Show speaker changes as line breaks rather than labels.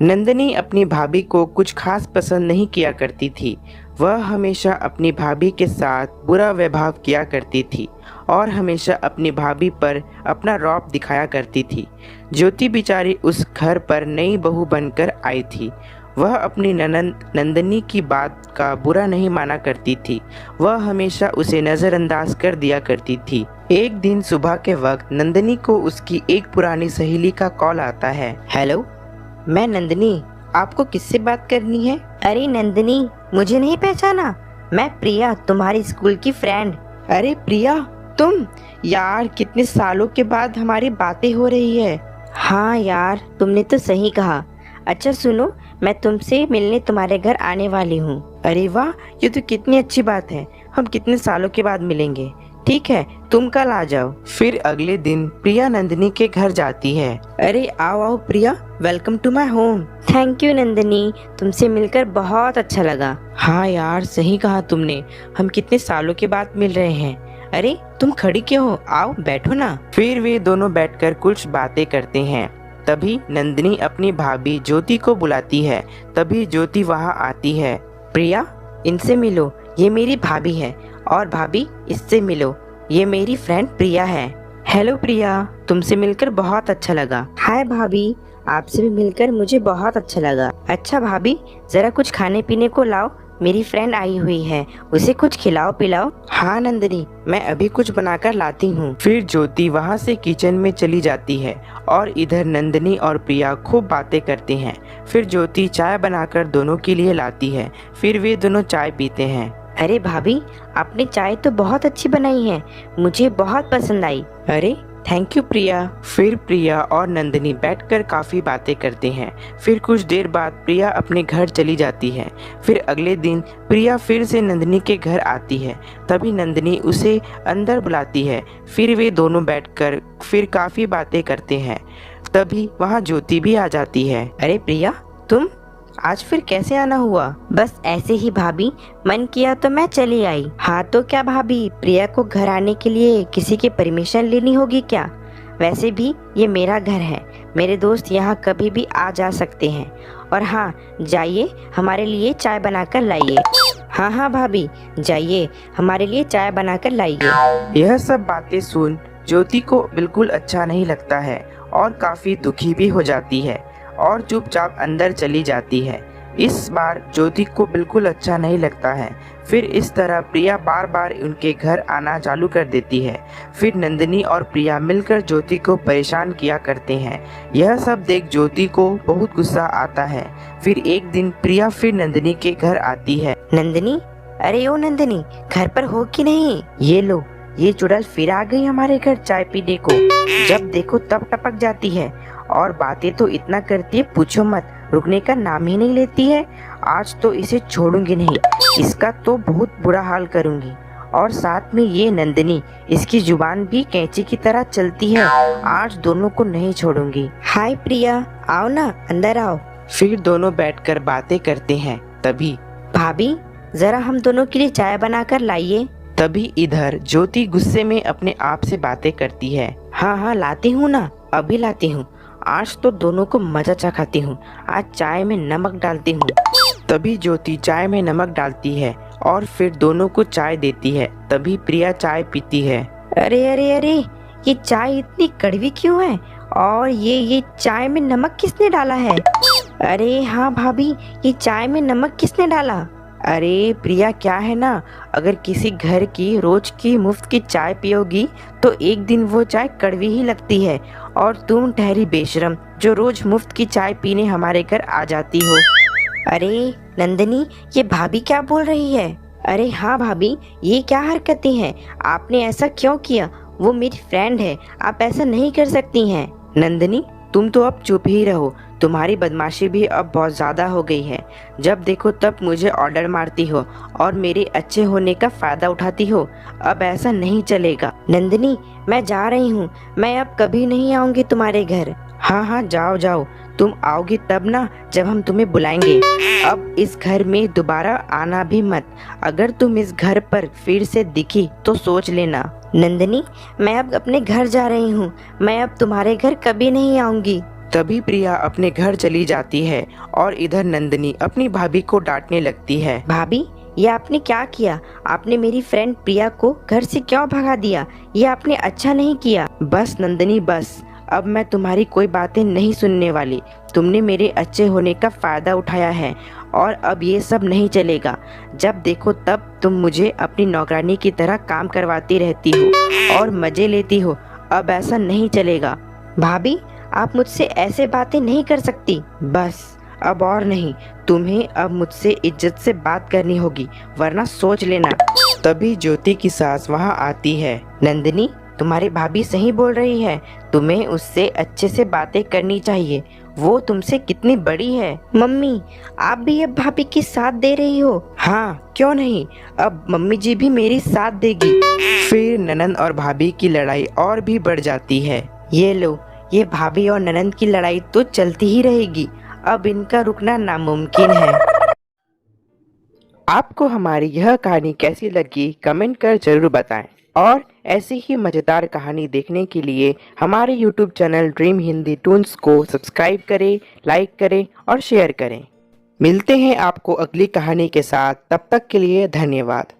नंदनी अपनी भाभी को कुछ खास पसंद नहीं किया करती थी। वह हमेशा अपनी भाभी के साथ बुरा व्यवहार किया करती थी और हमेशा अपनी भाभी पर अपना रौब दिखाया करती थी। ज्योति बेचारी उस घर पर नई बहू बनकर आई थी। वह अपनी ननंद नंदनी की बात का बुरा नहीं माना करती थी। वह हमेशा उसे नज़रअंदाज कर दिया करती थी। एक दिन सुबह के वक्त नंदनी को उसकी एक पुरानी सहेली का कॉल आता है। हेलो, मैं नंदनी, आपको किससे बात करनी है?
अरे नंदिनी, मुझे नहीं पहचाना? मैं प्रिया, तुम्हारी स्कूल की फ्रेंड।
अरे प्रिया, तुम? यार, कितने सालों के बाद हमारी बातें हो रही है।
हाँ यार, तुमने तो सही कहा। अच्छा सुनो, मैं तुमसे मिलने तुम्हारे घर आने वाली हूँ।
अरे वाह, ये तो कितनी अच्छी बात है। हम कितने सालों के बाद मिलेंगे। ठीक है, तुम कल आ जाओ। फिर अगले दिन प्रिया नंदनी के घर जाती है। अरे आओ आओ Priya, welcome to my home.
Thank you Nandini, तुमसे मिलकर बहुत अच्छा लगा।
हाँ यार, सही कहा तुमने। हम कितने सालों के बाद मिल रहे हैं। अरे तुम खड़ी क्यों हो? आओ बैठो ना। फिर वे दोनों बैठकर कुछ बातें करते हैं। तभी नंदनी अपनी भाभी ज्योति को बुलाती है। तभी ज्योति वहाँ आती है। प्रिया, इनसे मिलो, ये मेरी भाभी है। और भाभी, इससे मिलो, ये मेरी फ्रेंड प्रिया है। हेलो प्रिया, तुमसे मिलकर बहुत अच्छा लगा।
हाय भाभी, आपसे भी मिलकर मुझे बहुत अच्छा लगा। अच्छा भाभी, जरा कुछ खाने पीने को लाओ, मेरी फ्रेंड आई हुई है, उसे कुछ खिलाओ पिलाओ।
हाँ नंदनी, मैं अभी कुछ बनाकर लाती हूँ। फिर ज्योति वहाँ से किचन में चली जाती है और इधर नंदनी और प्रिया खूब बातें करते हैं। फिर ज्योति चाय बनाकर दोनों के लिए लाती है। फिर वे दोनों चाय पीते हैं।
अरे भाभी, आपने चाय तो बहुत अच्छी बनाई है, मुझे बहुत पसंद आई।
अरे थैंक यू प्रिया। फिर प्रिया और नंदनी बैठकर काफ़ी बातें करते हैं। फिर कुछ देर बाद प्रिया अपने घर चली जाती है। फिर अगले दिन प्रिया फिर से नंदनी के घर आती है। तभी नंदनी उसे अंदर बुलाती है। फिर वे दोनों बैठकर फिर काफ़ी बातें करते हैं। तभी वहाँ ज्योति भी आ जाती है। अरे प्रिया, तुम आज फिर कैसे आना हुआ?
बस ऐसे ही भाभी, मन किया तो मैं चली आई। हाँ तो क्या भाभी, प्रिया को घर आने के लिए किसी की परमिशन लेनी होगी क्या? वैसे भी ये मेरा घर है, मेरे दोस्त यहाँ कभी भी आ जा सकते हैं। और हाँ, जाइए हमारे लिए चाय बनाकर लाइए। हाँ हाँ भाभी, जाइए हमारे लिए चाय बनाकर लाइए।
यह सब बातें सुन ज्योति को बिल्कुल अच्छा नहीं लगता है और काफ़ी दुखी भी हो जाती है और चुपचाप अंदर चली जाती है। इस बार ज्योति को बिल्कुल अच्छा नहीं लगता है। फिर इस तरह प्रिया बार बार उनके घर आना चालू कर देती है। फिर नंदनी और प्रिया मिलकर ज्योति को परेशान किया करते हैं। यह सब देख ज्योति को बहुत गुस्सा आता है। फिर एक दिन प्रिया फिर नंदनी के घर आती है।
नंदनी, अरे ओ नंदनी, घर पर हो कि नहीं?
ये लो, ये चुड़ैल फिर आ गई हमारे घर चाय पीने को। जब देखो तब टपक जाती है और बातें तो इतना करती है पूछो मत, रुकने का नाम ही नहीं लेती है। आज तो इसे छोड़ूंगी नहीं, इसका तो बहुत बुरा हाल करूंगी। और साथ में ये नंदनी, इसकी जुबान भी कैंची की तरह चलती है। आज दोनों को नहीं छोड़ूंगी।
हाय प्रिया, आओ ना, अंदर आओ।
फिर दोनों बैठकर बातें करते हैं। तभी
भाभी, जरा हम दोनों के लिए चाय बनाकर लाइए।
तभी इधर ज्योति गुस्से में अपने आप से बातें करती है। हाँ हाँ लाती हूँ ना, अभी लाती हूँ। आज तो दोनों को मजा चखाती हूँ। आज चाय में नमक डालती हूँ। तभी ज्योति चाय में नमक डालती है और फिर दोनों को चाय देती है। तभी प्रिया चाय पीती है।
अरे अरे अरे, ये चाय इतनी कड़वी क्यों है? और ये चाय में नमक किसने डाला है? अरे हाँ भाभी, ये चाय में नमक किसने डाला?
अरे प्रिया, क्या है ना, अगर किसी घर की रोज की मुफ्त की चाय पियोगी तो एक दिन वो चाय कड़वी ही लगती है। और तुम ठहरी बेशरम, जो रोज मुफ्त की चाय पीने हमारे घर आ जाती हो।
अरे नंदनी, ये भाभी क्या बोल रही है? अरे हाँ भाभी, ये क्या हरकतें हैं? आपने ऐसा क्यों किया? वो मेरी फ्रेंड है, आप ऐसा नहीं कर सकती हैं।
नंदनी, तुम तो अब चुप ही रहो। तुम्हारी बदमाशी भी अब बहुत ज़्यादा हो गई है। जब देखो तब मुझे ऑर्डर मारती हो और मेरे अच्छे होने का फ़ायदा उठाती हो। अब ऐसा नहीं चलेगा।
नंदनी, मैं जा रही हूँ, मैं अब कभी नहीं आऊँगी तुम्हारे घर।
हाँ हाँ जाओ जाओ, तुम आओगी तब ना जब हम तुम्हें बुलाएंगे। अब इस घर में दोबारा आना भी मत। अगर तुम इस घर पर फिर से दिखी तो सोच लेना।
नंदनी, मैं अब अपने घर जा रही हूँ, मैं अब तुम्हारे घर कभी नहीं आऊँगी।
तभी प्रिया अपने घर चली जाती है और इधर नंदिनी अपनी भाभी को डांटने लगती है।
भाभी, ये आपने क्या किया? आपने मेरी फ्रेंड प्रिया को घर से क्यों भगा दिया? ये आपने अच्छा नहीं किया।
बस नंदिनी बस, अब मैं तुम्हारी कोई बातें नहीं सुनने वाली। तुमने मेरे अच्छे होने का फायदा उठाया है और अब ये सब नहीं चलेगा। जब देखो तब तुम मुझे अपनी नौकरानी की तरह काम करवाती रहती हो और मजे लेती हो। अब ऐसा नहीं चलेगा।
भाभी, आप मुझसे ऐसे बातें नहीं कर सकती।
बस अब और नहीं, तुम्हें अब मुझसे इज्जत से बात करनी होगी, वरना सोच लेना। तभी ज्योति की सास वहाँ आती है।
नंदिनी, तुम्हारी भाभी सही बोल रही है। तुम्हें उससे अच्छे से बातें करनी चाहिए। वो तुमसे कितनी बड़ी है। मम्मी, आप भी अब भाभी की साथ दे रही हो?
हाँ, क्यों नहीं, अब मम्मी जी भी मेरी साथ देगी। फिर ननंद और भाभी की लड़ाई और भी बढ़ जाती है।
ये लो, ये भाभी और ननंद की लड़ाई तो चलती ही रहेगी। अब इनका रुकना नामुमकिन है।
आपको हमारी यह कहानी कैसी लगी कमेंट कर जरूर बताएं और ऐसी ही मज़ेदार कहानी देखने के लिए हमारे YouTube channel dream Hindi Toons को सब्सक्राइब करें, लाइक करें और शेयर करें। मिलते हैं आपको अगली कहानी के साथ, तब तक के लिए धन्यवाद।